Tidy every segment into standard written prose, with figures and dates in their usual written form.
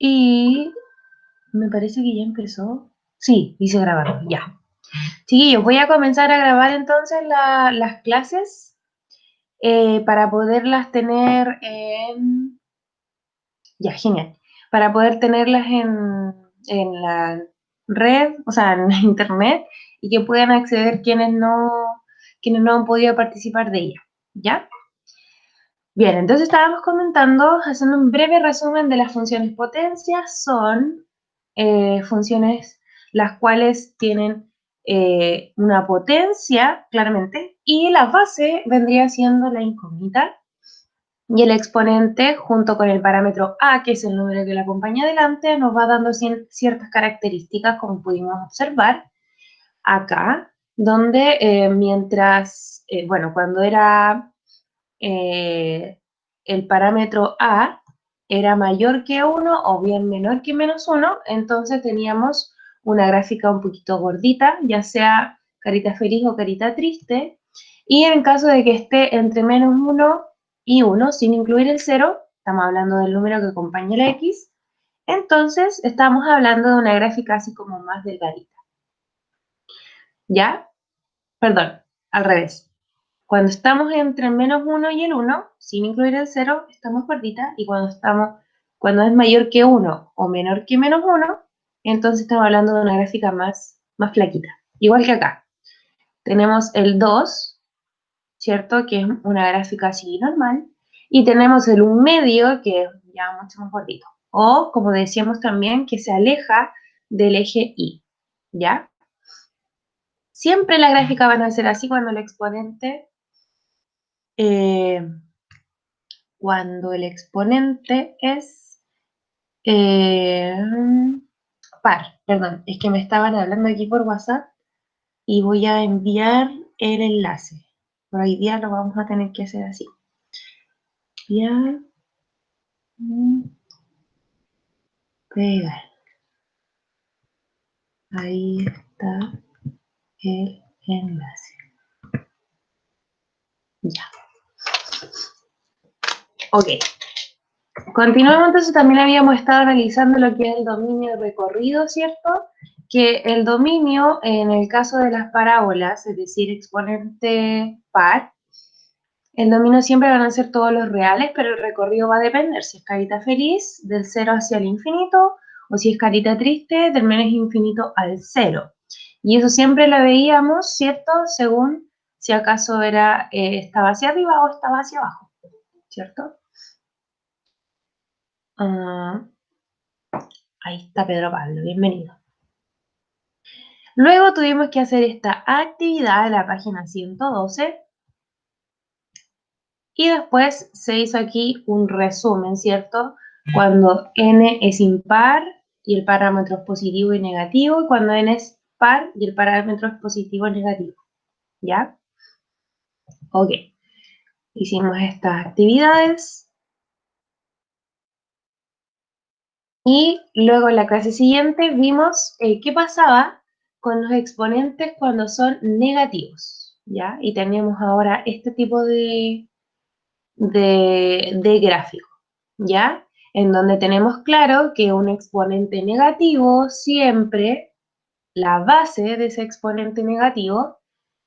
Y me parece que ya empezó. Sí, dice grabar, ya. Chiquillos, voy a comenzar a grabar entonces las clases para poderlas tener en... Ya, genial. Para poder tenerlas en la red, o sea, en internet, y que puedan acceder quienes no han podido participar de ella. ¿Ya? Bien, entonces estábamos comentando, haciendo un breve resumen de las funciones potencias, son funciones las cuales tienen una potencia, claramente, y la base vendría siendo la incógnita, y el exponente, junto con el parámetro a, que es el número que le acompaña adelante, nos va dando ciertas características, como pudimos observar acá, donde bueno, cuando era el parámetro a era mayor que 1 o bien menor que menos 1, entonces teníamos una gráfica un poquito gordita, ya sea carita feliz o carita triste, y en caso de que esté entre menos 1 y 1, sin incluir el 0, estamos hablando del número que acompaña la x, entonces estamos hablando de una gráfica así como más delgadita. ¿Ya? Perdón, al revés. Cuando estamos entre el menos 1 y el 1, sin incluir el 0, estamos gordita, y cuando es mayor que 1 o menor que menos 1, entonces estamos hablando de una gráfica más flaquita. Igual que acá. Tenemos el 2, ¿cierto? Que es una gráfica así normal. Y tenemos el 1 medio, que es ya mucho más gordito. O, como decíamos también, que se aleja del eje Y. ¿Ya? Siempre la gráfica van a ser así eh, cuando el exponente es eh, par. Perdón, es que me estaban hablando aquí por WhatsApp y voy a enviar el enlace. Por hoy día lo vamos a tener que hacer así. Enviar, pegar. Ahí está el enlace. Ya. Ok. Continuamos, entonces también habíamos estado analizando lo que es el dominio de recorrido, ¿cierto? Que el dominio, en el caso de las parábolas, es decir, exponente par, el dominio siempre van a ser todos los reales, pero el recorrido va a depender si es carita feliz, del 0 hacia el infinito, o si es carita triste, del menos infinito al 0. Y eso siempre lo veíamos, ¿cierto? Según si acaso estaba hacia arriba o estaba hacia abajo, ¿cierto? Ah, ahí está Pedro Pablo, bienvenido. Luego tuvimos que hacer esta actividad de la página 112 y después se hizo aquí un resumen, ¿cierto? Cuando n es impar y el parámetro es positivo y negativo, y cuando n es par y el parámetro es positivo y negativo, ¿ya? Ok, hicimos estas actividades y luego en la clase siguiente vimos qué pasaba con los exponentes cuando son negativos, ¿ya? Y tenemos ahora este tipo de gráfico, ¿ya? En donde tenemos claro que un exponente negativo siempre, la base de ese exponente negativo,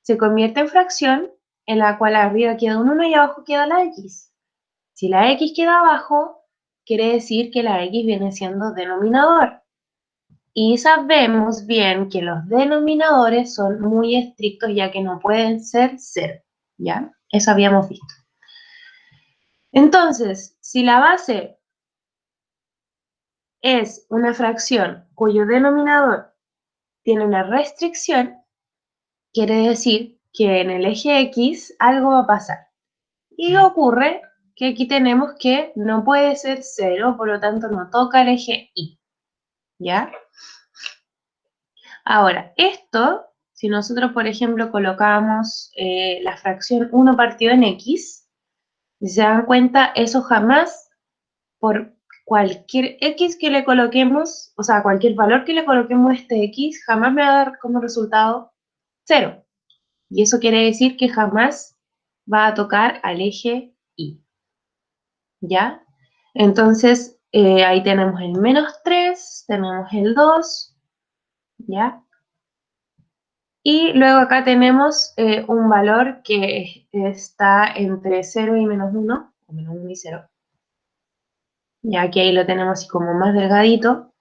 se convierte en fracción en la cual arriba queda un 1 y abajo queda la x. Si la x queda abajo, quiere decir que la x viene siendo denominador. Y sabemos bien que los denominadores son muy estrictos ya que no pueden ser 0, ¿ya? Eso habíamos visto. Entonces, si la base es una fracción cuyo denominador tiene una restricción, quiere decir que en el eje X algo va a pasar. Y ocurre que aquí tenemos que no puede ser 0, por lo tanto no toca el eje Y. ¿Ya? Ahora, esto, si nosotros, por ejemplo, colocamos la fracción 1 partido en X, si se dan cuenta, eso jamás, por cualquier X que le coloquemos, o sea, cualquier valor que le coloquemos a este X, jamás me va a dar como resultado 0. Y eso quiere decir que jamás va a tocar al eje Y. ¿Ya? Entonces, Ahí tenemos el -3, tenemos el 2, ¿ya? Y luego acá tenemos un valor que está entre 0 y -1, o -1 y 0. Ya que ahí lo tenemos así como más delgadito.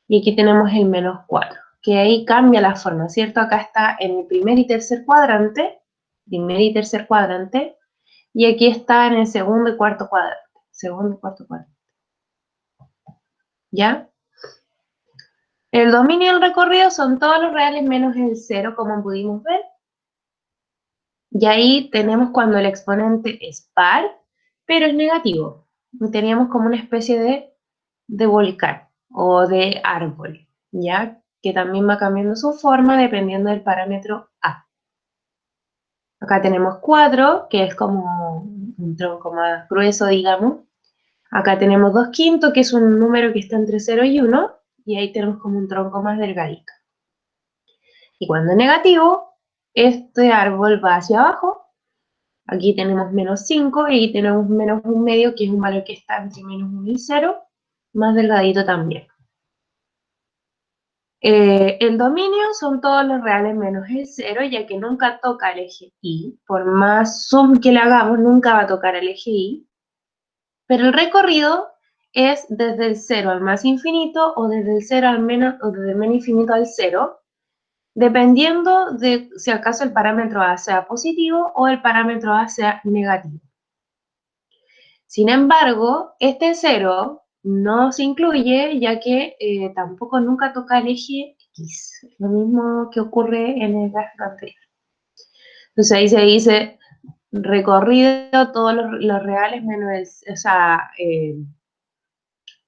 Y aquí tenemos el -4, que ahí cambia la forma, ¿cierto? Acá está en el primer y tercer cuadrante, y aquí está en el segundo y cuarto cuadrante, ¿ya? El dominio y el recorrido son todos los reales menos el 0, como pudimos ver. Y ahí tenemos cuando el exponente es par, pero es negativo. Teníamos como una especie de volcán o de árbol, ¿ya? Que también va cambiando su forma dependiendo del parámetro A. Acá tenemos 4, que es como un tronco más grueso, digamos. Acá tenemos 2/5, que es un número que está entre 0 y 1, y ahí tenemos como un tronco más delgadito. Y cuando es negativo, este árbol va hacia abajo. Aquí tenemos -5 y aquí tenemos -1/2, que es un valor que está entre -1 y 0, más delgadito también. El dominio son todos los reales menos el 0, ya que nunca toca el eje Y. Por más zoom que le hagamos, nunca va a tocar el eje Y. Pero el recorrido es desde el 0 al más infinito, o desde el 0 al menos, o desde el menos infinito al 0, dependiendo de si acaso el parámetro A sea positivo o el parámetro A sea negativo. Sin embargo, este 0 no se incluye, ya que tampoco nunca toca el eje X. Lo mismo que ocurre en el gráfico anterior. Entonces ahí se dice recorrido todos los reales menos el, o sea,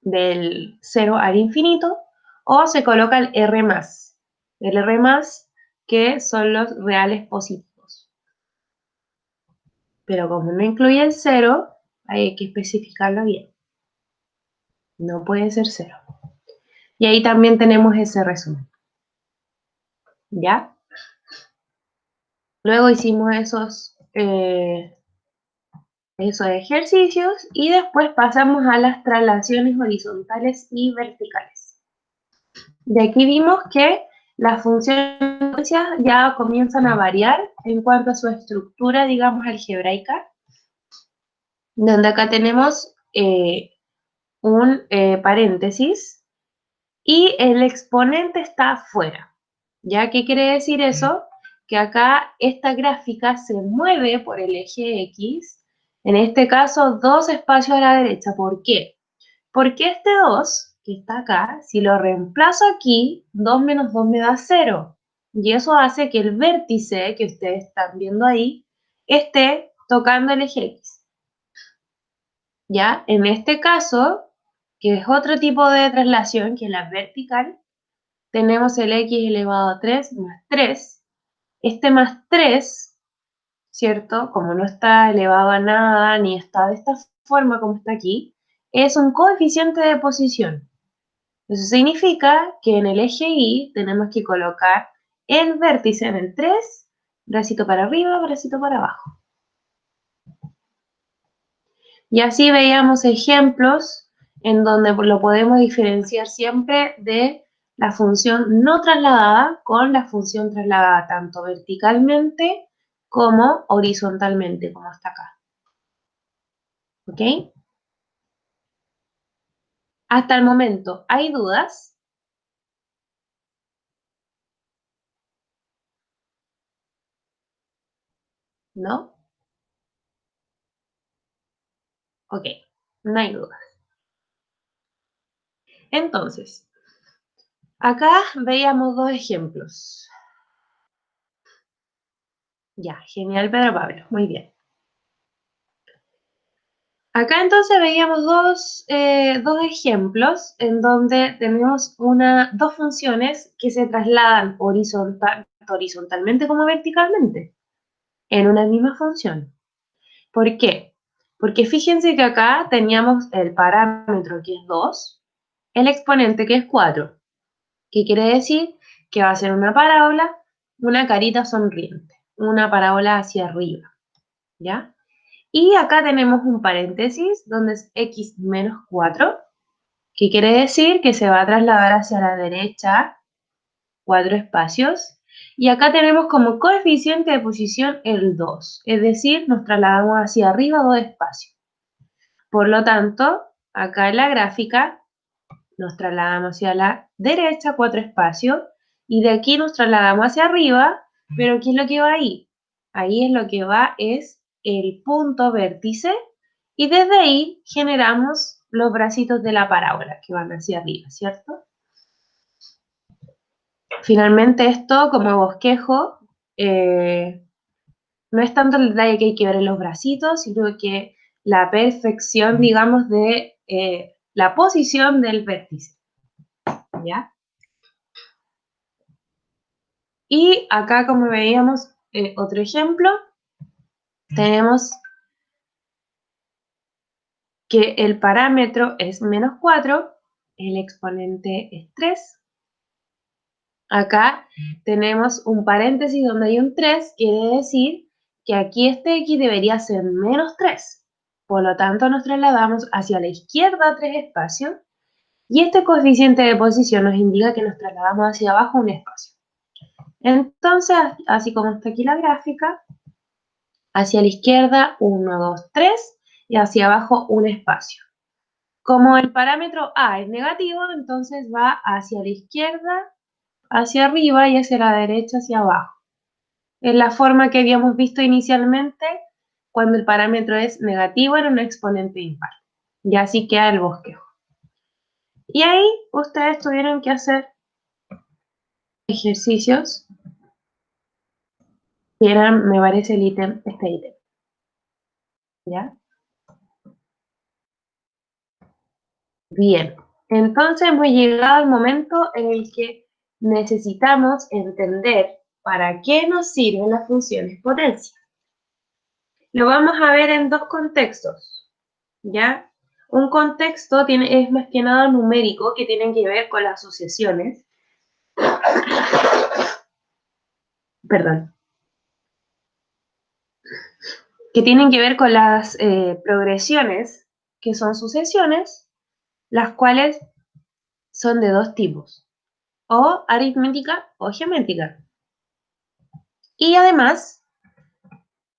del 0 al infinito, o se coloca el R+. El R+, que son los reales positivos. Pero como no incluye el 0, hay que especificarlo bien. No puede ser 0. Y ahí también tenemos ese resumen. ¿Ya? Luego hicimos esos ejercicios y después pasamos a las traslaciones horizontales y verticales. De aquí vimos que las funciones ya comienzan a variar en cuanto a su estructura, digamos, algebraica, donde acá tenemos un paréntesis y el exponente está afuera. ¿Ya? ¿Qué quiere decir eso? Que acá esta gráfica se mueve por el eje X, en este caso 2 espacios a la derecha. ¿Por qué? Porque este 2, que está acá, si lo reemplazo aquí, 2 menos 2 me da 0. Y eso hace que el vértice que ustedes están viendo ahí esté tocando el eje X. ¿Ya? En este caso, que es otro tipo de traslación, que es la vertical, tenemos el x elevado a 3 más 3. Este más 3, ¿cierto? Como no está elevado a nada, ni está de esta forma como está aquí, es un coeficiente de posición. Eso significa que en el eje Y tenemos que colocar el vértice en el 3, bracito para arriba, bracito para abajo. Y así veíamos ejemplos en donde lo podemos diferenciar siempre de la función no trasladada con la función trasladada tanto verticalmente como horizontalmente, como está acá. ¿Ok? Hasta el momento, ¿hay dudas? ¿No? Ok, no hay dudas. Entonces, acá veíamos dos ejemplos. Ya, genial, Pedro Pablo, muy bien. Acá entonces veíamos dos ejemplos en donde tenemos dos funciones que se trasladan horizontalmente como verticalmente en una misma función. ¿Por qué? Porque fíjense que acá teníamos el parámetro que es 2, el exponente que es 4. ¿Qué quiere decir? Que va a ser una parábola, una carita sonriente, una parábola hacia arriba, ¿ya? Y acá tenemos un paréntesis donde es x menos 4, ¿Qué quiere decir? Que se va a trasladar hacia la derecha 4 espacios. Y acá tenemos como coeficiente de posición el 2, es decir, nos trasladamos hacia arriba 2 espacios. Por lo tanto, acá en la gráfica nos trasladamos hacia la derecha 4 espacios y de aquí nos trasladamos hacia arriba, pero ¿qué es lo que va ahí? Ahí es lo que va es el punto vértice y desde ahí generamos los bracitos de la parábola que van hacia arriba, ¿cierto? Finalmente esto, como bosquejo, no es tanto el detalle que hay que ver en los bracitos, sino que la perfección, digamos, de la posición del vértice, ¿ya? Y acá, como veíamos, otro ejemplo, tenemos que el parámetro es -4, el exponente es 3. Acá tenemos un paréntesis donde hay un 3, quiere decir que aquí este x debería ser -3. Por lo tanto, nos trasladamos hacia la izquierda 3 espacios y este coeficiente de posición nos indica que nos trasladamos hacia abajo un espacio. Entonces, así como está aquí la gráfica, hacia la izquierda 1, 2, 3 y hacia abajo un espacio. Como el parámetro a es negativo, entonces va hacia la izquierda, hacia arriba y hacia la derecha, hacia abajo. Es la forma que habíamos visto inicialmente cuando el parámetro es negativo en un exponente impar. Y así queda el bosquejo. Y ahí ustedes tuvieron que hacer ejercicios que eran, me parece, el ítem, este ítem. ¿Ya? Bien. Entonces hemos llegado al momento en el que necesitamos entender para qué nos sirven las funciones potencia. Lo vamos a ver en dos contextos, ¿ya? Un contexto es más que nada numérico, que tiene que ver con las asociaciones. Perdón. Que tienen que ver con las progresiones, que son sucesiones, las cuales son de dos tipos, o aritmética o geométrica. Y además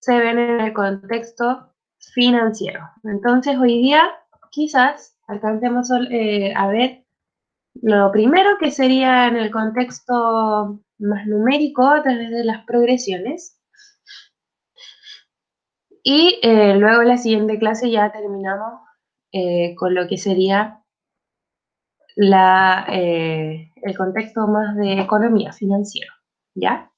se ven en el contexto financiero. Entonces hoy día quizás alcancemos a ver lo primero, que sería en el contexto más numérico a través de las progresiones. Y luego en la siguiente clase ya terminamos con lo que sería el contexto más de economía financiera, ¿ya?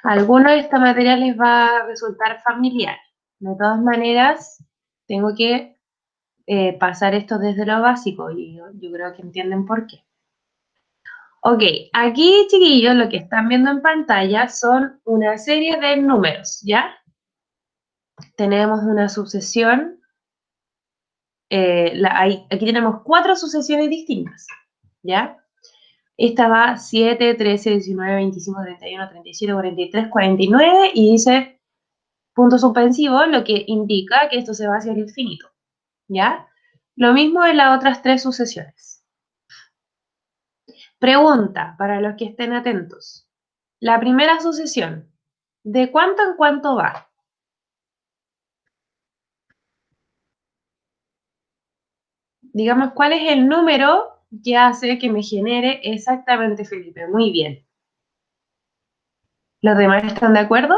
A algunos de esta materia les va a resultar familiar. De todas maneras, tengo que pasar esto desde lo básico y yo creo que entienden por qué. Ok, aquí, chiquillos, lo que están viendo en pantalla son una serie de números, ¿ya? Tenemos una sucesión, aquí tenemos 4 sucesiones distintas, ¿ya? Esta va 7, 13, 19, 25, 31, 37, 43, 49 y dice punto suspensivo, lo que indica que esto se va hacia el infinito, ¿ya? Lo mismo en las otras 3 sucesiones. Pregunta para los que estén atentos. La primera sucesión, ¿de cuánto en cuánto va? Digamos, ¿cuál es el número que hace que me genere exactamente Felipe? Muy bien. ¿Los demás están de acuerdo?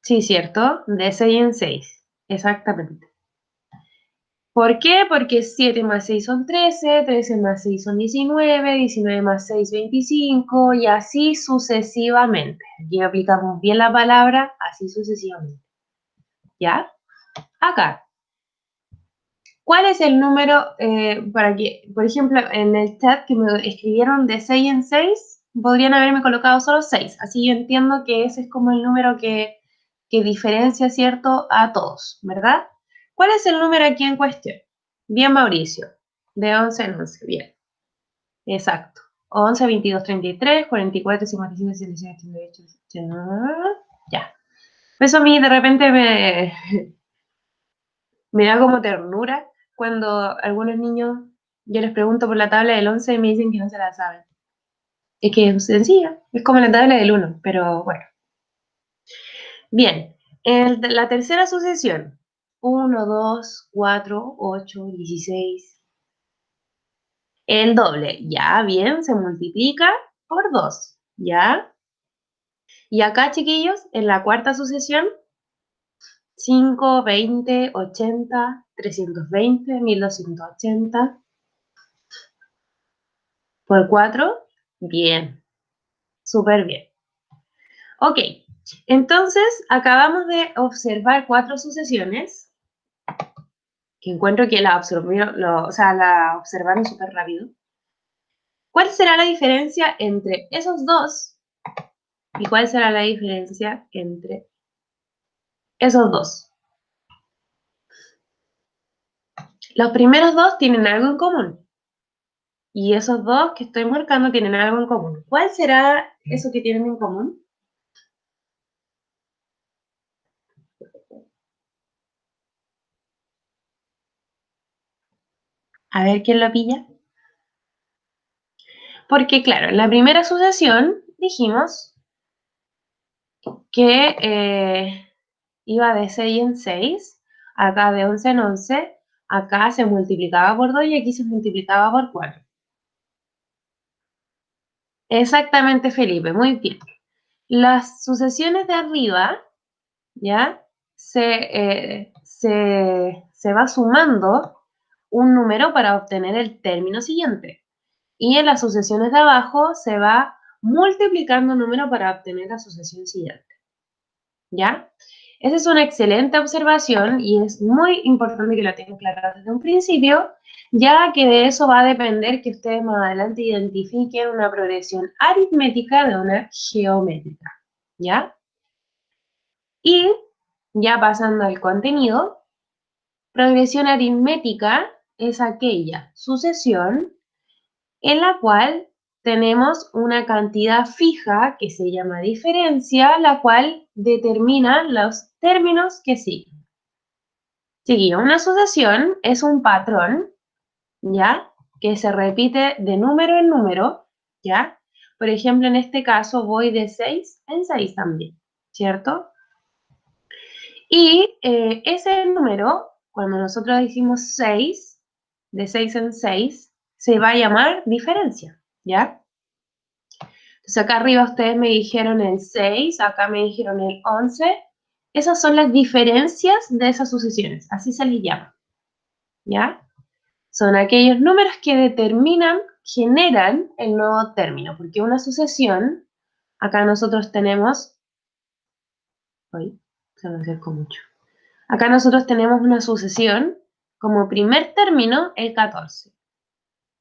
Sí, cierto, de 6 en 6, exactamente. ¿Por qué? Porque 7 más 6 son 13, 13 más 6 son 19, 19 más 6, 25 y así sucesivamente. Aquí aplicamos bien la palabra, así sucesivamente. ¿Ya? Acá. ¿Cuál es el número para que, por ejemplo, en el chat que me escribieron de 6 en 6, podrían haberme colocado solo 6? Así yo entiendo que ese es como el número que diferencia, ¿cierto?, a todos, ¿verdad? ¿Cuál es el número aquí en cuestión? Bien, Mauricio. De 11 en 11, bien. Exacto. 11, 22, 33, 44, 55, 66, 78, 79. Ya. Eso a mí de repente me da como ternura cuando algunos niños, yo les pregunto por la tabla del 11 y me dicen que no se la saben. Es que es sencilla, es como la tabla del 1, pero bueno. Bien, la tercera sucesión. 1, 2, 4, 8, 16. El doble, ya, bien, se multiplica por 2, ¿ya? Y acá, chiquillos, en la cuarta sucesión, 5, 20, 80, 320, 1280 por 4, bien, súper bien. Ok, entonces acabamos de observar 4 sucesiones, que encuentro que la observaron súper rápido. ¿Cuál será la diferencia entre esos dos? ¿Y cuál será la diferencia entre esos dos? Los primeros dos tienen algo en común. Y esos dos que estoy marcando tienen algo en común. ¿Cuál será eso que tienen en común? A ver quién lo pilla. Porque, claro, en la primera sucesión dijimos que iba de 6 en 6, acá de 11 en 11, acá se multiplicaba por 2 y aquí se multiplicaba por 4. Exactamente, Felipe, muy bien. Las sucesiones de arriba, ¿ya? Se va sumando un número para obtener el término siguiente. Y en las sucesiones de abajo se va multiplicando un número para obtener la sucesión siguiente. ¿Ya? Esa es una excelente observación y es muy importante que lo tengan claro desde un principio, ya que de eso va a depender que ustedes más adelante identifiquen una progresión aritmética de una geométrica. ¿Ya? Y ya pasando al contenido, progresión aritmética es aquella sucesión en la cual tenemos una cantidad fija que se llama diferencia, la cual determina los términos que siguen. Seguía, una sucesión es un patrón, ¿ya? Que se repite de número en número, ¿ya? Por ejemplo, en este caso voy de 6 en 6 también, ¿cierto? Y ese número, cuando nosotros decimos 6, de 6 en 6, se va a llamar diferencia, ¿ya? Entonces acá arriba ustedes me dijeron el 6, acá me dijeron el 11. Esas son las diferencias de esas sucesiones, así se les llama, ¿ya? Son aquellos números que determinan, generan el nuevo término, porque una sucesión, acá nosotros tenemos, uy, se me acercó mucho. Acá nosotros tenemos una sucesión, como primer término el 14,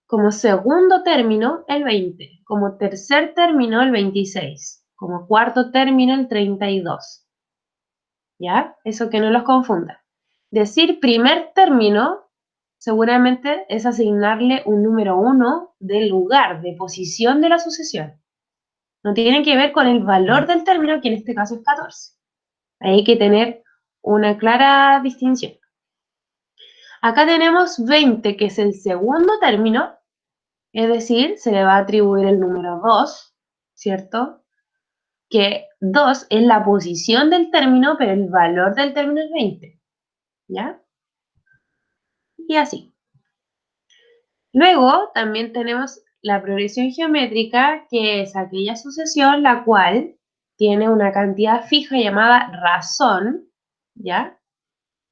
como segundo término el 20, como tercer término el 26, como cuarto término el 32. ¿Ya? Eso que no los confunda. Decir primer término seguramente es asignarle un número 1 del lugar, de posición de la sucesión. No tiene que ver con el valor del término, que en este caso es 14. Hay que tener una clara distinción. Acá tenemos 20, que es el segundo término, es decir, se le va a atribuir el número 2, ¿cierto? Que 2 es la posición del término, pero el valor del término es 20, ¿ya? Y así. Luego también tenemos la progresión geométrica, que es aquella sucesión la cual tiene una cantidad fija llamada razón, ¿ya?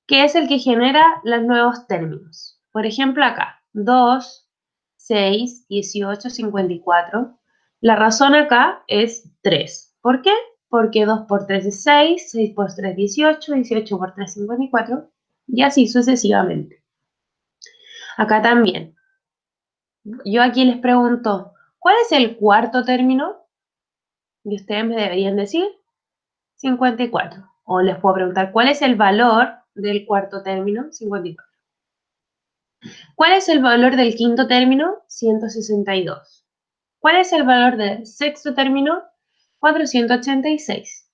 Que es el que genera los nuevos términos. Por ejemplo, acá, 2, 6, 18, 54. La razón acá es 3. ¿Por qué? Porque 2 por 3 es 6, 6 por 3 es 18, 18 por 3 es 54, y así sucesivamente. Acá también. Yo aquí les pregunto, ¿cuál es el cuarto término? Y ustedes me deberían decir 54. O les puedo preguntar, ¿cuál es el valor del cuarto término? 54. ¿Cuál es el valor del quinto término? 162. ¿Cuál es el valor del sexto término? 486.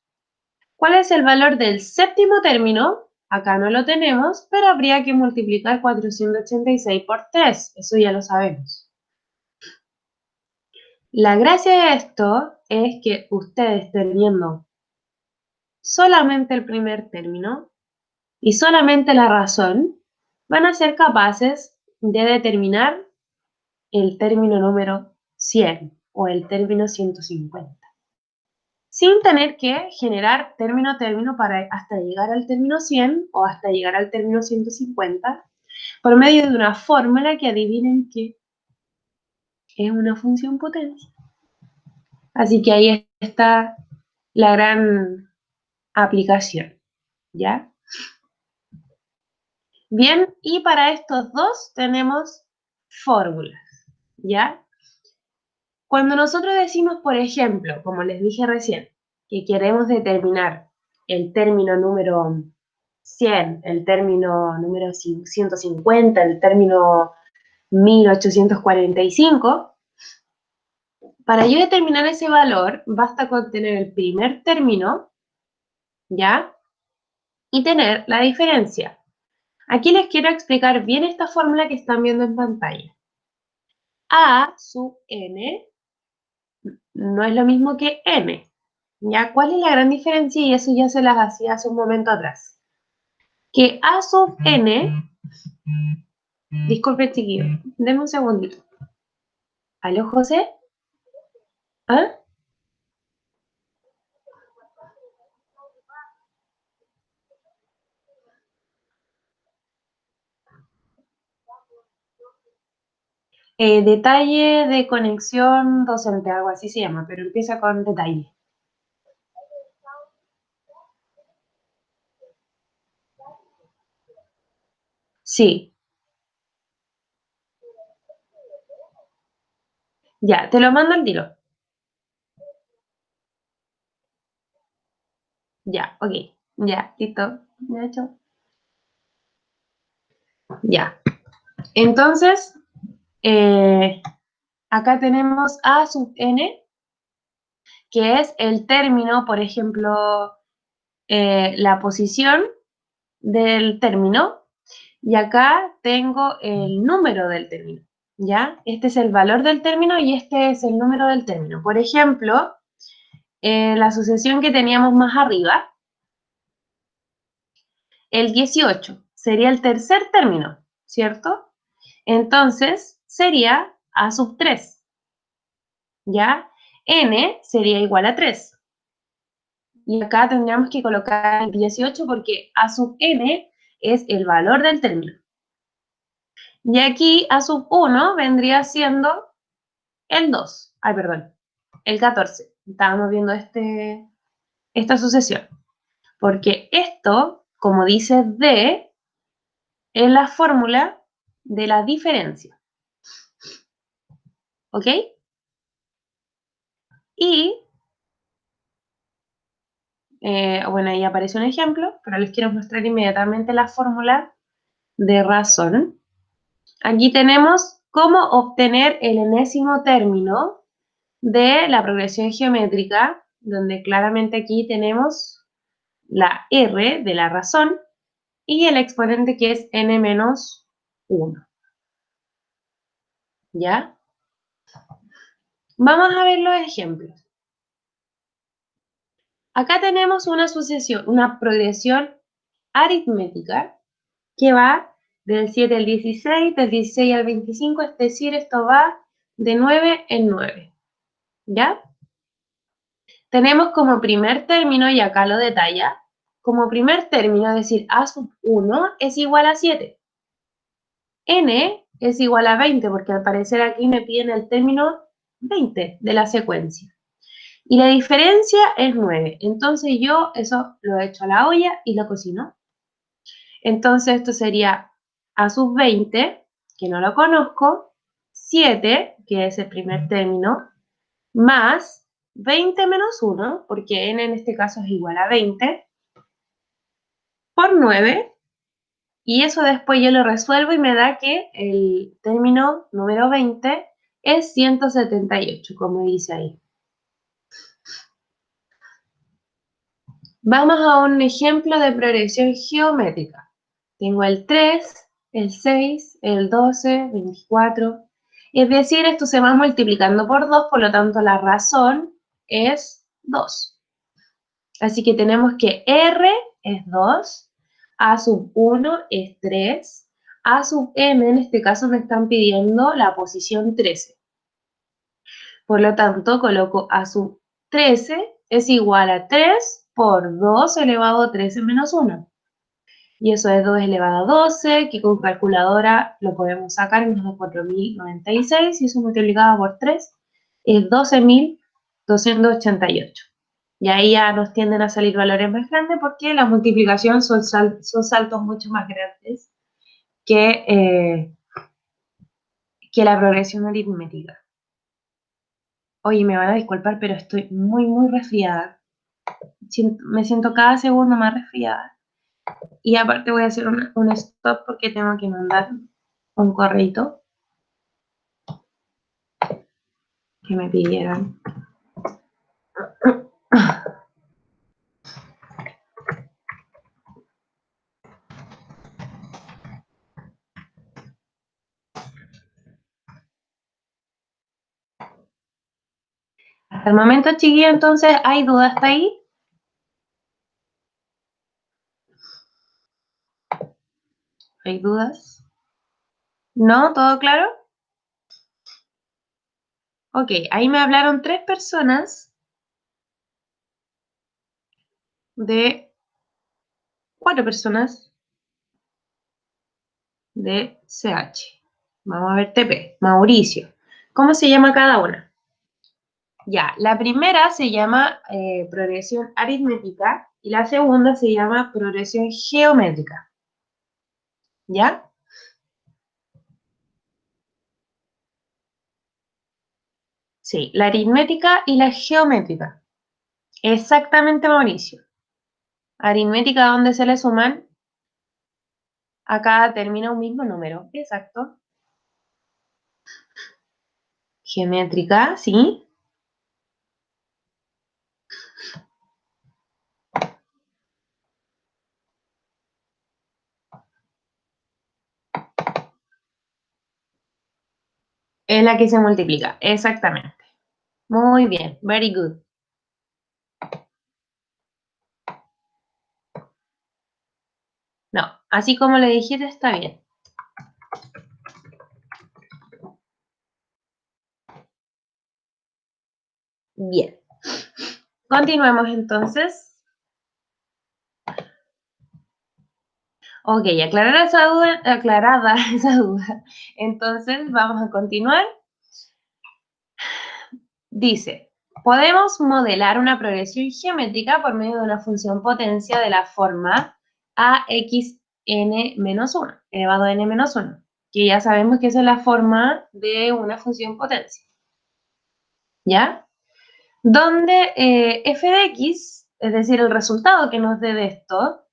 ¿Cuál es el valor del séptimo término? Acá no lo tenemos, pero habría que multiplicar 486 por 3. Eso ya lo sabemos. La gracia de esto es que ustedes teniendo solamente el primer término y solamente la razón, van a ser capaces de determinar el término número 100 o el término 150, sin tener que generar término a término para hasta llegar al término 100 o hasta llegar al término 150, por medio de una fórmula que adivinen que es una función potencia. Así que ahí está la gran aplicación, ¿ya? Bien, y para estos dos tenemos fórmulas, ¿ya? Cuando nosotros decimos, por ejemplo, como les dije recién, que queremos determinar el término número 100, el término número 150, el término 1845, para yo determinar ese valor, basta con tener el primer término, ¿ya? Y tener la diferencia. Aquí les quiero explicar bien esta fórmula que están viendo en pantalla. A sub n no es lo mismo que m. ¿Ya? ¿Cuál es la gran diferencia? Y eso ya se las hacía hace un momento atrás. Que a sub n, disculpe chiquillo, denme un segundito. ¿Aló, José? ¿Ah? Detalle de conexión docente, algo así se llama, pero empieza con detalle. Sí, ya, te lo mando al tiro. Ya, ok. Ya, listo. Ya hecho. Ya. Entonces, acá tenemos a sub n, que es el término, por ejemplo, la posición del término, y acá tengo el número del término, ¿ya? Este es el valor del término y este es el número del término. Por ejemplo, la asociación que teníamos más arriba, el 18, sería el tercer término, ¿cierto? Entonces, sería a sub 3, ¿ya? N sería igual a 3. Y acá tendríamos que colocar el 18 porque a sub n es el valor del término. Y aquí a sub 1 vendría siendo el 2. Ay, perdón, el 14. Estábamos viendo esta sucesión. Porque esto, como dice D, es la fórmula de la diferencia. ¿Ok? Y, bueno, ahí aparece un ejemplo, pero les quiero mostrar inmediatamente la fórmula de razón. Aquí tenemos cómo obtener el enésimo término de la progresión geométrica, donde claramente aquí tenemos la R de la razón y el exponente que es n menos 1. ¿Ya? Vamos a ver los ejemplos. Acá tenemos una asociación, una progresión aritmética que va del 7 al 16, del 16 al 25, es decir, esto va de 9 en 9. ¿Ya? Tenemos como primer término, y acá lo detalla, como primer término, es decir, a sub 1 es igual a 7. N es igual a 20, porque al parecer aquí me piden el término 20 de la secuencia. Y la diferencia es 9. Entonces yo eso lo echo a la olla y lo cocino. Entonces esto sería a sub 20, que no lo conozco, 7, que es el primer término, más 20 menos 1, porque n en este caso es igual a 20, por 9, y eso después yo lo resuelvo y me da que el término número 20 es 178, como dice ahí. Vamos a un ejemplo de progresión geométrica. Tengo el 3, el 6, el 12, 24. Es decir, esto se va multiplicando por 2, por lo tanto la razón es 2. Así que tenemos que R es 2, A sub 1 es 3, A sub m en este caso me están pidiendo la posición 13. Por lo tanto, coloco A sub 13 es igual a 3 por 2 elevado a 13 menos 1. Y eso es 2 elevado a 12, que con calculadora lo podemos sacar, nos da 4.096, y eso multiplicado por 3 es 12.288. Y ahí ya nos tienden a salir valores más grandes porque la multiplicación son saltos mucho más grandes que, que la progresión aritmética. Oye, me van a disculpar, pero estoy muy, muy resfriada. Me siento cada segundo más resfriada. Y aparte voy a hacer un stop porque tengo que mandar un correito que me pidieron. Hasta el momento, chiquillos, entonces, ¿hay dudas hasta ahí? ¿Hay dudas? ¿No? ¿Todo claro? Ok, ahí me hablaron 3 personas de 4 personas de CH. Vamos a ver TP. Mauricio. ¿Cómo se llama cada una? Ya, la primera se llama progresión aritmética y la segunda se llama progresión geométrica. ¿Ya? Sí, la aritmética y la geométrica. Exactamente, Mauricio. Aritmética donde se le suman a cada término un mismo número. Exacto. Geométrica, sí. Es la que se multiplica. Exactamente. Muy bien. Very good. No, así como le dijiste, está bien. Bien. Continuemos entonces. Ok, aclarada esa duda. Entonces, vamos a continuar. Dice, podemos modelar una progresión geométrica por medio de una función potencia de la forma AXN-1, elevado a n-1, que ya sabemos que esa es la forma de una función potencia. ¿Ya? Donde f de x, es decir, el resultado que nos dé de esto,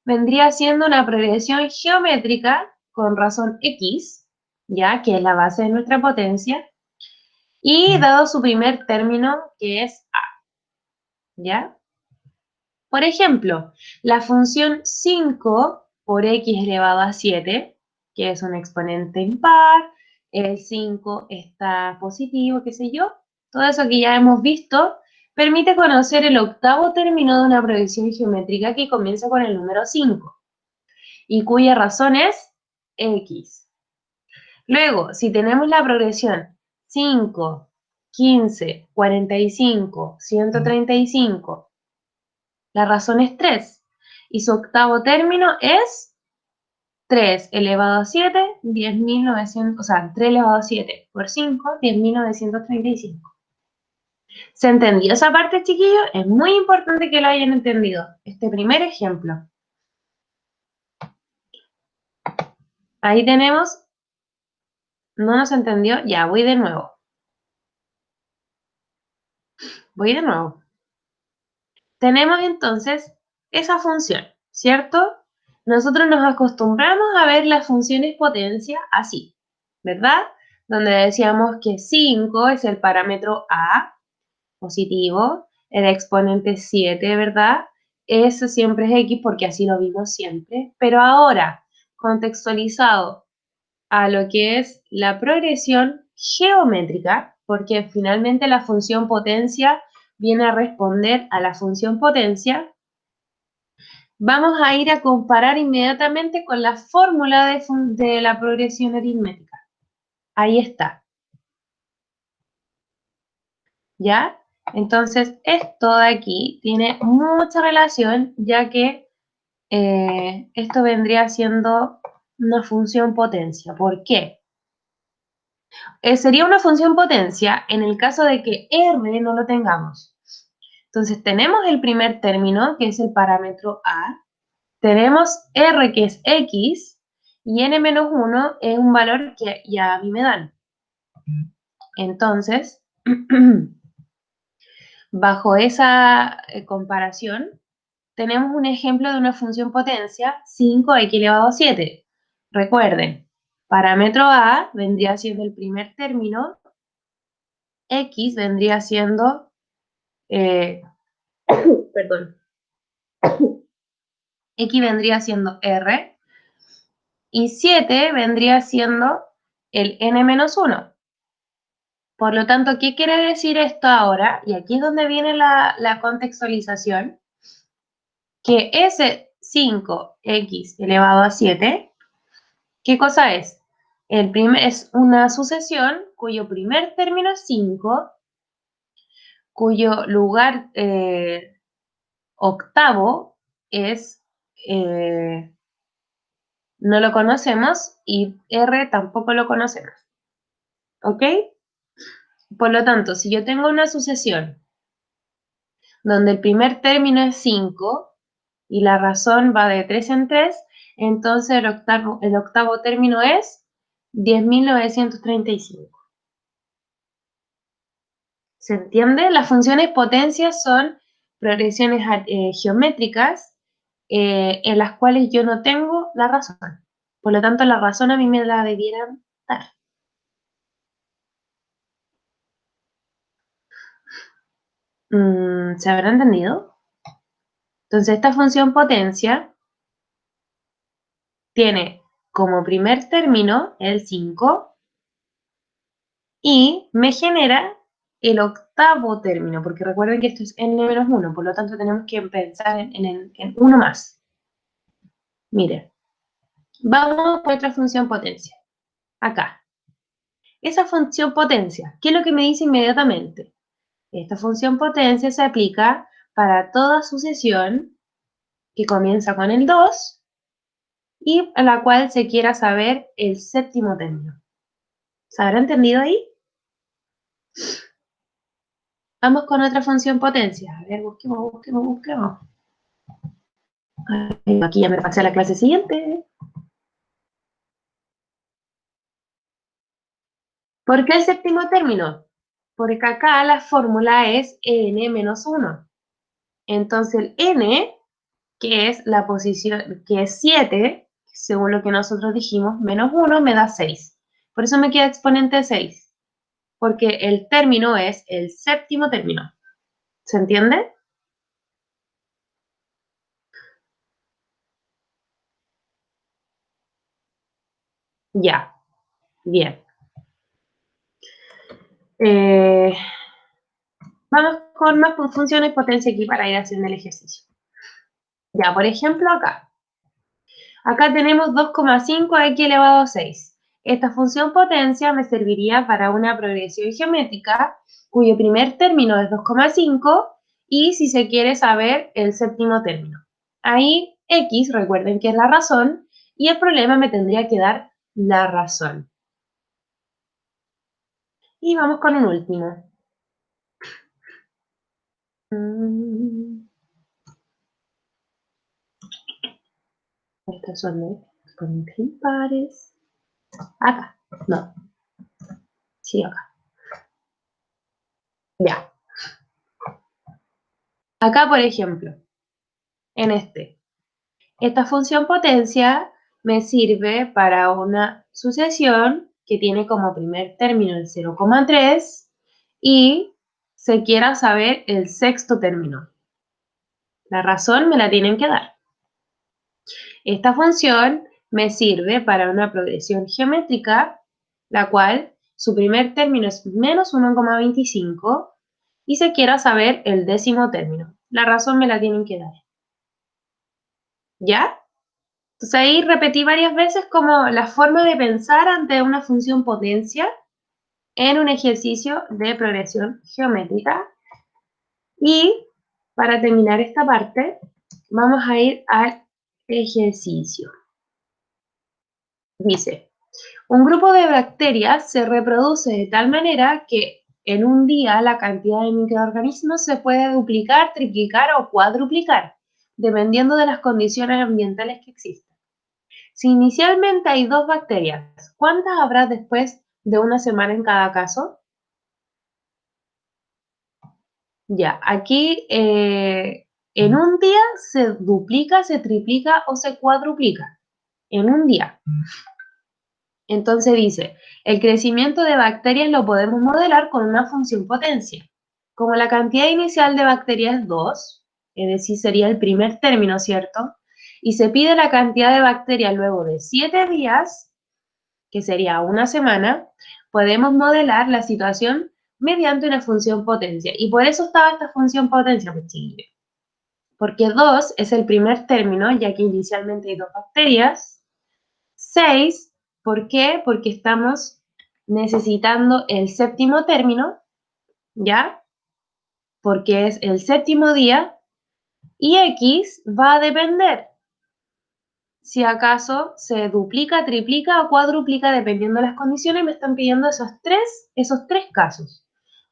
vendría siendo una progresión geométrica con razón x, ya que es la base de nuestra potencia, y dado su primer término, que es a, ¿ya? Por ejemplo, la función 5 por x elevado a 7, que es un exponente impar, el 5 está positivo, qué sé yo, todo eso que ya hemos visto, permite conocer el octavo término de una progresión geométrica que comienza con el número 5 y cuya razón es x. Luego, si tenemos la progresión 5, 15, 45, 135, la razón es 3 y su octavo término es 3 elevado a 7, 10.900, o sea, 3 elevado a 7 por 5, 10.935. ¿Se entendió esa parte, chiquillos? Es muy importante que lo hayan entendido. Este primer ejemplo. Ahí tenemos, no nos entendió, ya, voy de nuevo. Voy de nuevo. Tenemos entonces esa función, ¿cierto? Nosotros nos acostumbramos a ver las funciones potencia así, ¿verdad? Donde decíamos que 5 es el parámetro A, positivo, el exponente 7, ¿verdad? ese siempre es X porque así lo vimos siempre, pero ahora contextualizado a lo que es la progresión geométrica, porque finalmente la función potencia viene a responder a la función potencia, vamos a ir a comparar inmediatamente con la fórmula de la progresión aritmética. Ahí está. ¿Ya? Entonces, esto de aquí tiene mucha relación, ya que esto vendría siendo una función potencia. ¿Por qué? Sería una función potencia en el caso de que R no lo tengamos. Entonces, tenemos el primer término, que es el parámetro A, tenemos R, que es X, y n-1 es un valor que ya a mí me dan. Entonces, bajo esa comparación, tenemos un ejemplo de una función potencia 5x elevado a 7. Recuerden, parámetro A vendría siendo el primer término, X vendría siendo, perdón, X vendría siendo R, y 7 vendría siendo el n-1. Por lo tanto, ¿qué quiere decir esto ahora? Y aquí es donde viene la contextualización, que ese 5x elevado a 7, ¿qué cosa es? Es una sucesión cuyo primer término es 5, cuyo lugar octavo es, no lo conocemos, y R tampoco lo conocemos. ¿Ok? Por lo tanto, si yo tengo una sucesión donde el primer término es 5 y la razón va de 3 en 3, entonces el octavo término es 10.935. ¿Se entiende? Las funciones potencias son progresiones geométricas en las cuales yo no tengo la razón. Por lo tanto, la razón a mí me la debieran dar. ¿Se habrá entendido? Entonces, esta función potencia tiene como primer término el 5 y me genera el octavo término, porque recuerden que esto es n-1, por lo tanto tenemos que pensar en uno más. Miren, vamos por otra función potencia. Acá. Esa función potencia, ¿qué es lo que me dice inmediatamente? Esta función potencia se aplica para toda sucesión que comienza con el 2 y a la cual se quiera saber el séptimo término. ¿Se habrá entendido ahí? Vamos con otra función potencia. A ver, busquemos. Aquí ya me pasé a la clase siguiente. ¿Por qué el séptimo término? Porque acá la fórmula es n-1. Entonces el n, que es la posición, que es 7, según lo que nosotros dijimos, menos 1 me da 6. Por eso me queda exponente 6, porque el término es el séptimo término. ¿Se entiende? Ya, bien. Eh, Vamos con más funciones potencia aquí para ir haciendo el ejercicio. Ya, por ejemplo, acá tenemos 2,5x elevado a 6. Esta función potencia me serviría para una progresión geométrica cuyo primer término es 2,5 y si se quiere saber el séptimo término. Ahí x, recuerden que es la razón, y el problema me tendría que dar la razón. Y vamos con un último. Estas son impares. Acá, no, sí, acá. Ya. Acá, por ejemplo, en esta función potencia me sirve para una sucesión que tiene como primer término el 0,3 y se quiera saber el sexto término. La razón me la tienen que dar. Esta función me sirve para una progresión geométrica, la cual su primer término es menos 1,25 y se quiera saber el décimo término. La razón me la tienen que dar. ¿Ya? Entonces ahí repetí varias veces como la forma de pensar ante una función potencia en un ejercicio de progresión geométrica. Y para terminar esta parte, vamos a ir al ejercicio. Dice, un grupo de bacterias se reproduce de tal manera que en un día la cantidad de microorganismos se puede duplicar, triplicar o cuadruplicar, dependiendo de las condiciones ambientales que existan. Si inicialmente hay 2 bacterias, ¿cuántas habrá después de una semana en cada caso? Ya, aquí en un día se duplica, se triplica o se cuadruplica. En un día. Entonces dice, el crecimiento de bacterias lo podemos modelar con una función potencia. Como la cantidad inicial de bacterias es 2, es decir, sería el primer término, ¿cierto? Y se pide la cantidad de bacterias luego de 7 días, que sería una semana, podemos modelar la situación mediante una función potencia. Y por eso estaba esta función potencia, pues chiquillos. Porque 2 es el primer término, ya que inicialmente hay 2 bacterias. 6, ¿por qué? Porque estamos necesitando el séptimo término, ¿ya? Porque es el séptimo día. Y X va a depender si acaso se duplica, triplica o cuadruplica dependiendo de las condiciones. Me están pidiendo esos tres casos.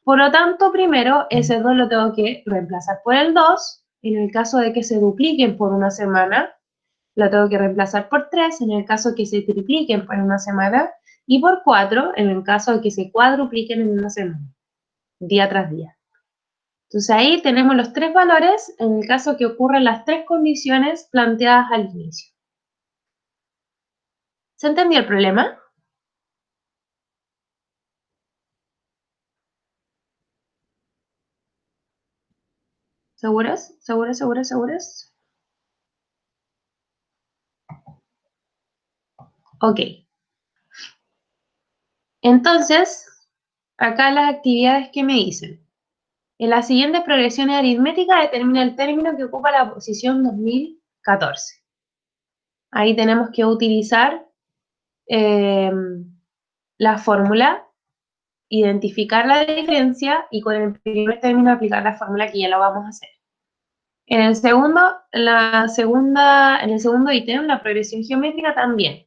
Por lo tanto, primero ese 2 lo tengo que reemplazar por el 2. En el caso de que se dupliquen por una semana, lo tengo que reemplazar por 3 en el caso de que se tripliquen por una semana y por 4 en el caso de que se cuadrupliquen en una semana, día tras día. Entonces ahí tenemos los 3 valores en el caso que ocurran las 3 condiciones planteadas al inicio. ¿Se entendió el problema? ¿Seguros? ¿Seguros, seguros, seguros? Ok. Entonces, acá las actividades que me dicen. En las siguientes progresiones aritméticas determina el término que ocupa la posición 2014. Ahí tenemos que utilizar la fórmula, identificar la diferencia y con el primer término aplicar la fórmula que ya lo vamos a hacer. En el segundo ítem, la progresión geométrica también.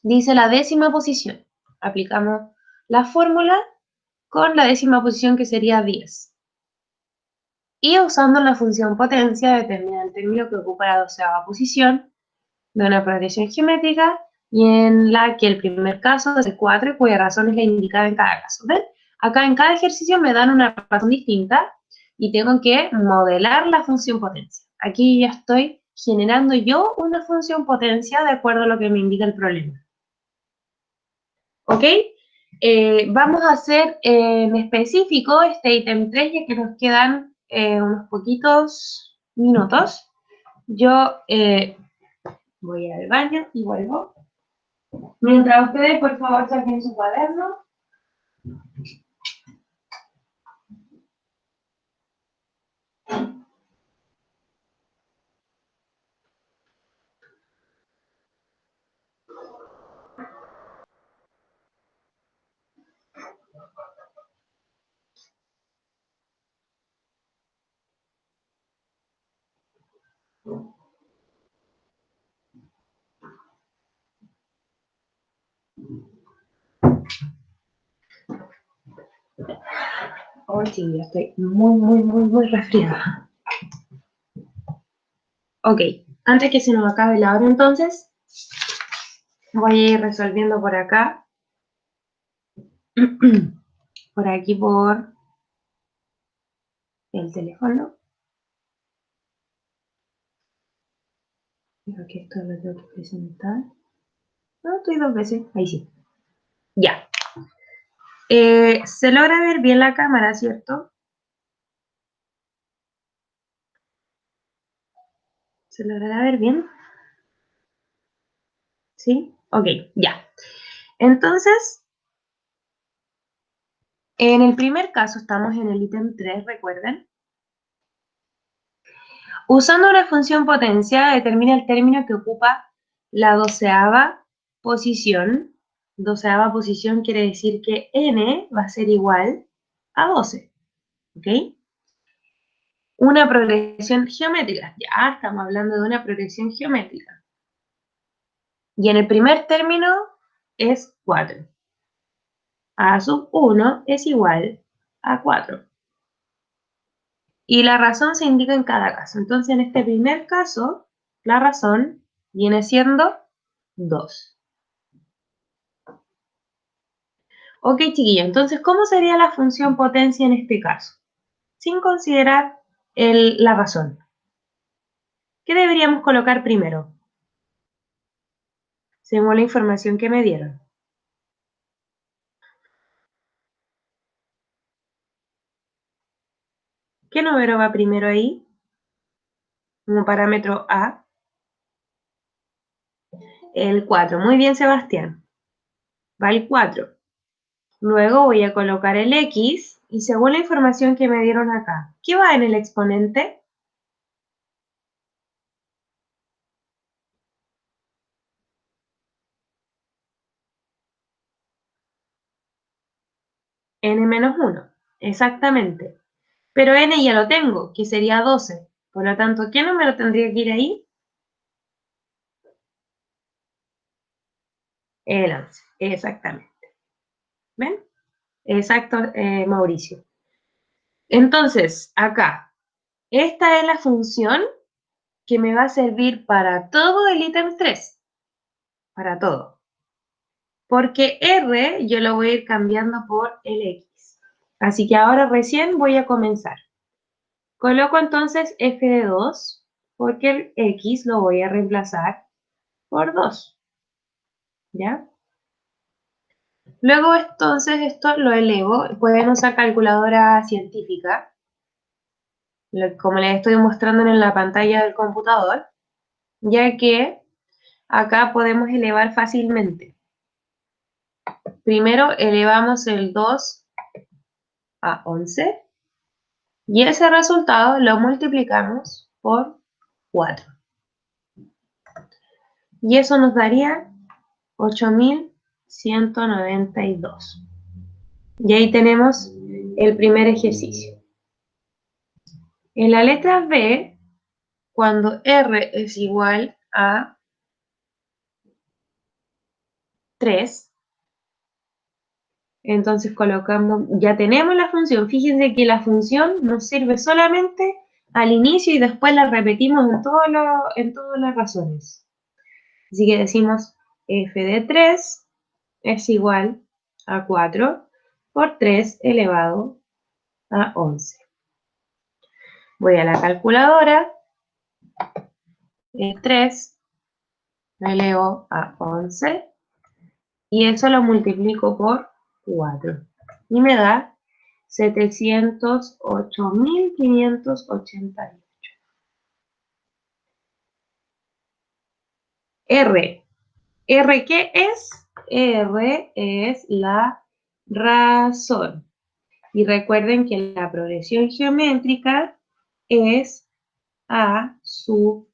Dice la décima posición. Aplicamos la fórmula con la décima posición que sería 10. Y usando la función potencia determina el término que ocupa la 12ª posición de una progresión geométrica y en la que el primer caso es el 4 y cuya razón es la indicada en cada caso. ¿Ven? Acá en cada ejercicio me dan una razón distinta y tengo que modelar la función potencia. Aquí ya estoy generando yo una función potencia de acuerdo a lo que me indica el problema. ¿Ok? Vamos a hacer en específico este ítem 3 ya que nos quedan unos poquitos minutos. Yo voy al baño y vuelvo. Mientras ustedes, por favor, saquen su cuaderno. Hoy sí, ya estoy muy resfriada. Ok, antes que se nos acabe la hora entonces, voy a ir resolviendo por acá. Por aquí por el teléfono. Creo que esto lo tengo que presentar. No, estoy 2 veces. Ahí sí. Ya. Se logra ver bien la cámara, ¿cierto? ¿Se logrará ver bien? ¿Sí? Ok, ya. Entonces, en el primer caso estamos en el ítem 3, recuerden. Usando una función potencia, determina el término que ocupa la doceava posición. Doceava posición quiere decir que n va a ser igual a 12. ¿Ok? Una progresión geométrica. Ya estamos hablando de una progresión geométrica. Y en el primer término es 4. A sub 1 es igual a 4. Y la razón se indica en cada caso. Entonces, en este primer caso, la razón viene siendo 2. Ok, chiquillos, entonces, ¿cómo sería la función potencia en este caso? Sin considerar la razón. ¿Qué deberíamos colocar primero? Según la información que me dieron. ¿Qué número va primero ahí? Como parámetro A. El 4. Muy bien, Sebastián. Va el 4. Luego voy a colocar el X y según la información que me dieron acá, ¿qué va en el exponente? N-1. Exactamente. Pero N ya lo tengo, que sería 12. Por lo tanto, ¿qué número tendría que ir ahí? El 11. Exactamente. ¿Ven? Exacto, Mauricio. Entonces, acá, esta es la función que me va a servir para todo el ítem 3. Para todo. Porque R yo lo voy a ir cambiando por el X. Así que ahora recién voy a comenzar. Coloco entonces f de 2 porque el X lo voy a reemplazar por 2. ¿Ya? Luego entonces esto lo elevo. Pueden usar calculadora científica, como les estoy mostrando en la pantalla del computador, ya que acá podemos elevar fácilmente. Primero elevamos el 2 a 11 y ese resultado lo multiplicamos por 4. Y eso nos daría 8192. Y ahí tenemos el primer ejercicio. En la letra B, cuando R es igual a 3, entonces colocamos, ya tenemos la función. Fíjense que la función nos sirve solamente al inicio y después la repetimos en todas las razones. Así que decimos f de 3 es igual a 4 por 3 elevado a 11. Voy a la calculadora, el 3 lo elevo a 11 y eso lo multiplico por 4 y me da 708.588. R. ¿R qué es? R es la razón. Y recuerden que la progresión geométrica es A sub,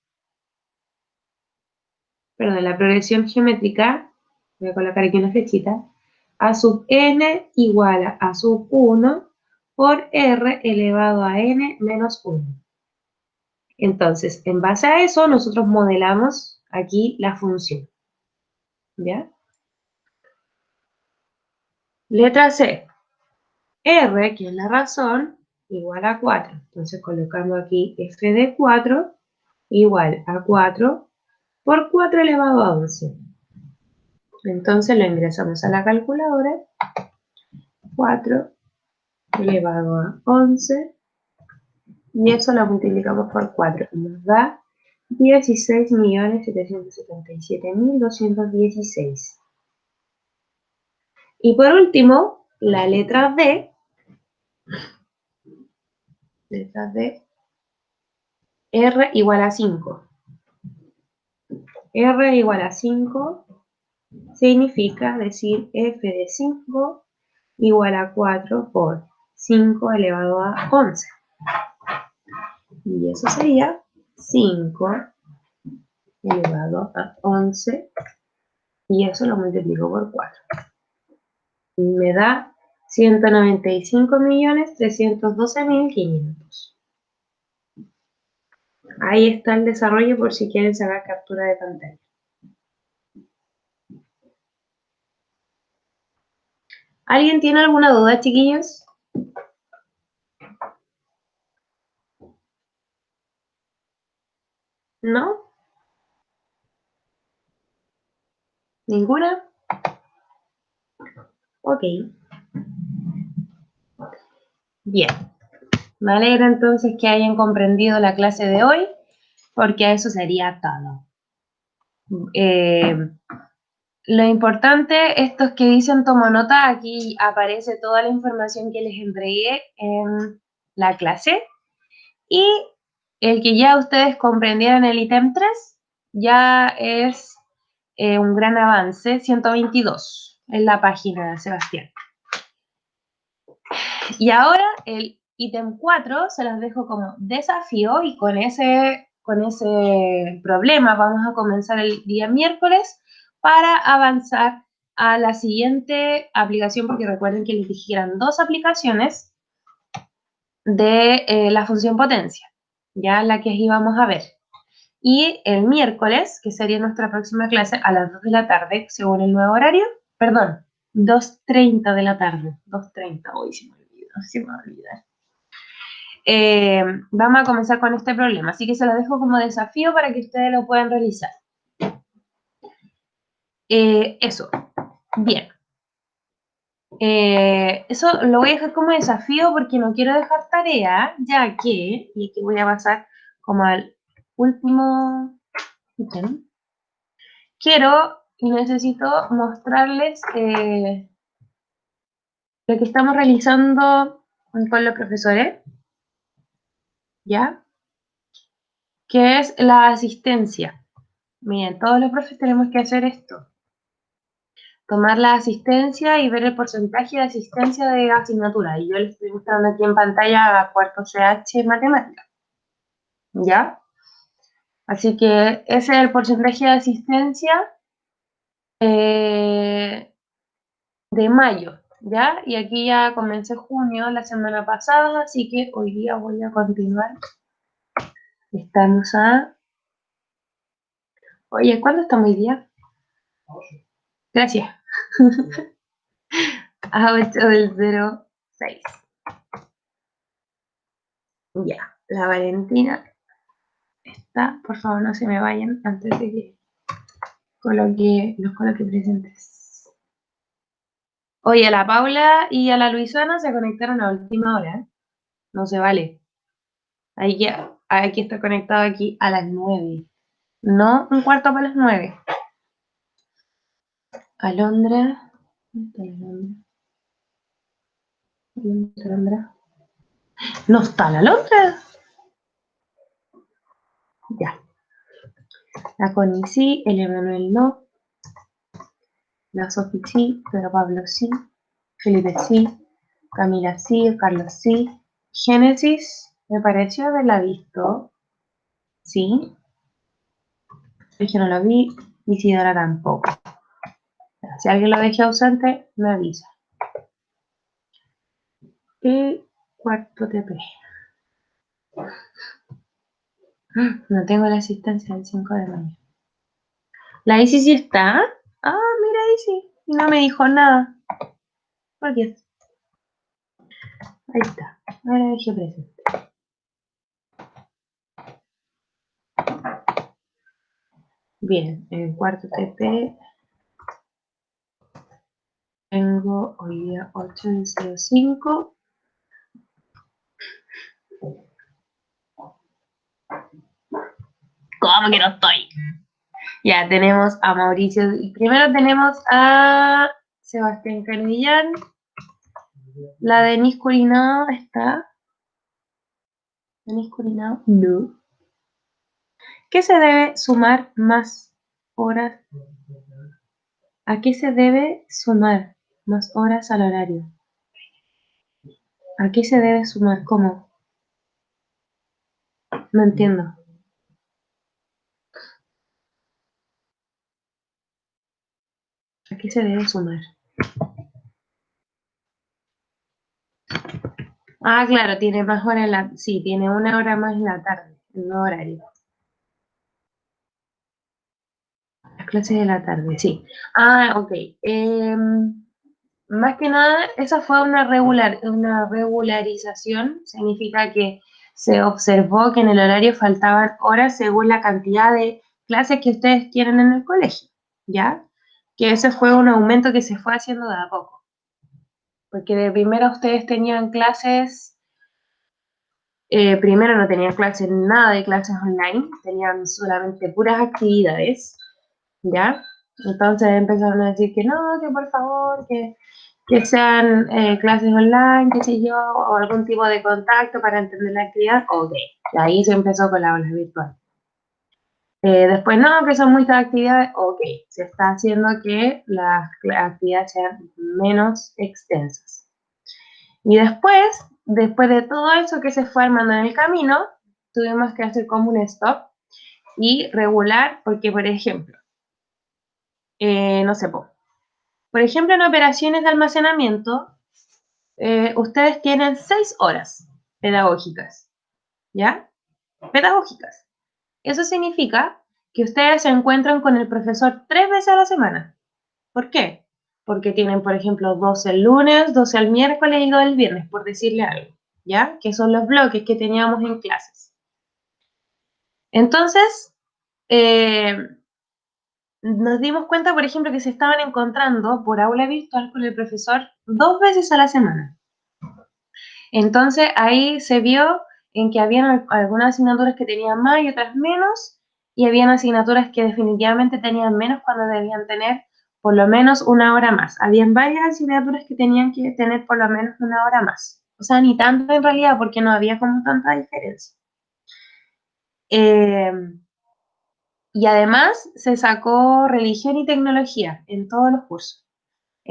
perdón, la progresión geométrica, voy a colocar aquí una flechita, A sub n igual a A sub 1 por R elevado a n menos 1. Entonces, en base a eso, nosotros modelamos aquí la función. ¿Ya? Letra C. R, que es la razón, igual a 4. Entonces, colocando aquí f de 4 igual a 4 por 4 elevado a 11. Entonces, lo ingresamos a la calculadora. 4 elevado a 11. Y eso lo multiplicamos por 4. Y nos da 16.777.216. Y por último, la letra D, R igual a 5. R igual a 5 significa decir f de 5 igual a 4 por 5 elevado a 11. Y eso sería 5 elevado a 11. Y eso lo multiplico por 4. Y me da 195.312.500. Ahí está el desarrollo por si quieren sacar captura de pantalla. ¿Alguien tiene alguna duda, chiquillos? ¿No? ¿Ninguna? Ok. Bien. Me alegra entonces que hayan comprendido la clase de hoy, porque eso sería todo. Lo importante, estos que dicen tomo nota, aquí aparece toda la información que les entregué en la clase. Y el que ya ustedes comprendieran el ítem 3 ya es un gran avance, 122 en la página de Sebastián. Y ahora el ítem 4 se los dejo como desafío y con ese problema vamos a comenzar el día miércoles para avanzar a la siguiente aplicación, porque recuerden que les dije que eran 2 aplicaciones de la función potencia, ya la que íbamos a ver. Y el miércoles, que sería nuestra próxima clase, a las 2 de la tarde, según el nuevo horario, perdón, 2:30 de la tarde, 2:30, hoy se me olvida. Vamos a comenzar con este problema, así que se lo dejo como desafío para que ustedes lo puedan realizar. Eso, bien. Eso lo voy a dejar como desafío porque no quiero dejar tarea, ya que, y aquí voy a pasar como al último ítem, quiero y necesito mostrarles lo que estamos realizando con los profesores, ¿ya? Que es la asistencia. Miren, todos los profes tenemos que hacer esto. Tomar la asistencia y ver el porcentaje de asistencia de asignatura. Y yo les estoy mostrando aquí en pantalla a cuarto CH matemática, ¿ya? Así que ese es el porcentaje de asistencia de mayo, ¿ya? Y aquí ya comencé junio la semana pasada, así que hoy día voy a continuar. Estamos a... Oye, ¿cuándo estamos hoy día? Gracias. A 8 del 06. Ya, la Valentina está, por favor no se me vayan antes de que los coloque presentes. Oye, a la Paula y a la Luisana se conectaron a última hora. No se vale. Hay que estar conectado aquí a las 9. No un cuarto para las 9. Alondra. ¿Dónde está Alondra? ¿Dónde está Alondra? ¿No está la Alondra? Ya. La Connie sí, el Emanuel no. La Sofi sí, Pedro Pablo sí. Felipe sí. Camila sí, Carlos sí. Génesis, me pareció haberla visto. Sí. Sergio no lo vi. Isidora tampoco. Si alguien lo deja ausente, me avisa. Y cuarto TP. No tengo la asistencia del 5 de mayo. ¿La Isi sí está? Ah, mira Isi. Y no me dijo nada. ¿Por qué? Ahí está. Ahora dejé presente. Bien, en cuarto TP tengo hoy día 8 en 05. ¿Cómo que no estoy? Ya tenemos a Mauricio. Y primero tenemos a Sebastián Canillán. La Denise Curinao está. Denise Curinao, no. ¿Qué se debe sumar más horas. ¿A qué se debe sumar más horas al horario? ¿A qué se debe sumar? ¿Cómo? No entiendo. ¿A qué se debe sumar? Ah, claro, tiene más horas en la... Sí, tiene una hora más en la tarde, el nuevo horario. Las clases de la tarde, sí. Ah, ok. Más que nada, esa fue una regularización. Significa que se observó que en el horario faltaban horas según la cantidad de clases que ustedes tienen en el colegio, ¿ya? Que ese fue un aumento que se fue haciendo de a poco. Porque de primero ustedes tenían clases, primero no tenían clases, nada de clases online, tenían solamente puras actividades, ¿ya? Entonces empezaron a decir que no, que por favor, que sean clases online, qué sé yo, o algún tipo de contacto para entender la actividad. Ok, y ahí se empezó con la aula virtual. Después, no, que son muchas actividades. Ok, se está haciendo que las actividades sean menos extensas. Y después de todo eso que se fue armando en el camino, tuvimos que hacer como un stop y regular, porque por ejemplo, no sé, por ejemplo, en operaciones de almacenamiento, ustedes tienen 6 horas pedagógicas, ¿ya? Pedagógicas. Eso significa que ustedes se encuentran con el profesor 3 veces a la semana. ¿Por qué? Porque tienen, por ejemplo, 12 el lunes, 12 el miércoles y 2 el viernes, por decirle algo, ¿ya? Que son los bloques que teníamos en clases. Entonces, eh, nos dimos cuenta, por ejemplo, que se estaban encontrando por aula virtual con el profesor 2 veces a la semana. Entonces ahí se vio en que habían algunas asignaturas que tenían más y otras menos, y habían asignaturas que definitivamente tenían menos cuando debían tener por lo menos una hora más. Habían varias asignaturas que tenían que tener por lo menos una hora más. O sea, ni tanto en realidad, porque no había como tanta diferencia. Eh, y además se sacó religión y tecnología en todos los cursos.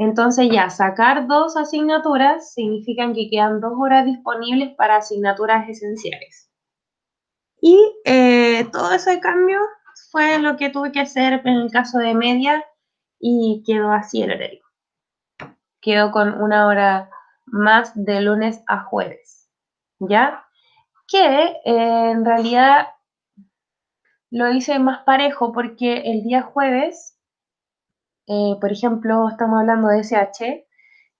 Entonces ya, sacar 2 asignaturas significan que quedan 2 horas disponibles para asignaturas esenciales. Y todo ese cambio fue lo que tuve que hacer en el caso de media y quedó así el horario. Quedó con una hora más de lunes a jueves, ¿ya? Que en realidad lo hice más parejo porque el día jueves, por ejemplo, estamos hablando de SH,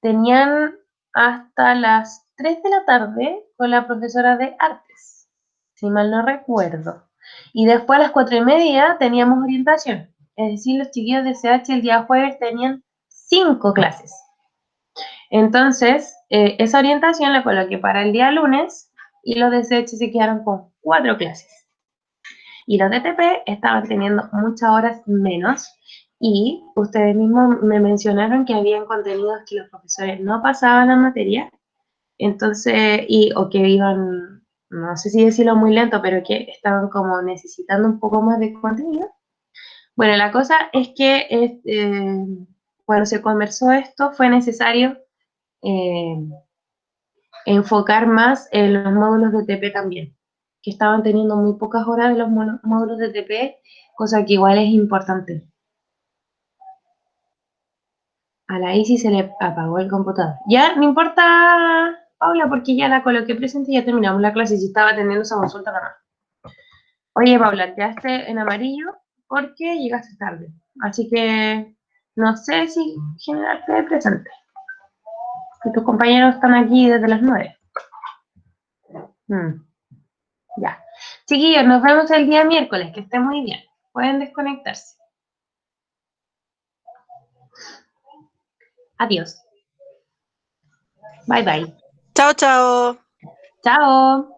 tenían hasta las 3 de la tarde con la profesora de artes, si mal no recuerdo. Y después a las 4:30 teníamos orientación. Es decir, los chiquillos de CH el día jueves tenían 5 clases. Entonces, esa orientación la coloqué para el día lunes y los de CH se quedaron con 4 clases. Y los de TP estaban teniendo muchas horas menos y ustedes mismos me mencionaron que habían contenidos que los profesores no pasaban la materia, entonces, o que iban, no sé si decirlo muy lento, pero que estaban como necesitando un poco más de contenido. Bueno, la cosa es que cuando se conversó esto fue necesario eh, enfocar más en los módulos de TP también, que estaban teniendo muy pocas horas de los módulos de TP, cosa que igual es importante. A la Isi se le apagó el computador. Ya, no importa, Paula, porque ya la coloqué presente y ya terminamos la clase y estaba atendiendo esa consulta nada más. Oye, Paula, quedaste en amarillo porque llegaste tarde. Así que no sé si generarte de presente. Que tus compañeros están aquí desde las 9. Ya. Chiquillos, nos vemos el día miércoles. Que estén muy bien. Pueden desconectarse. Adiós. Bye bye. Chao, chao. Chao.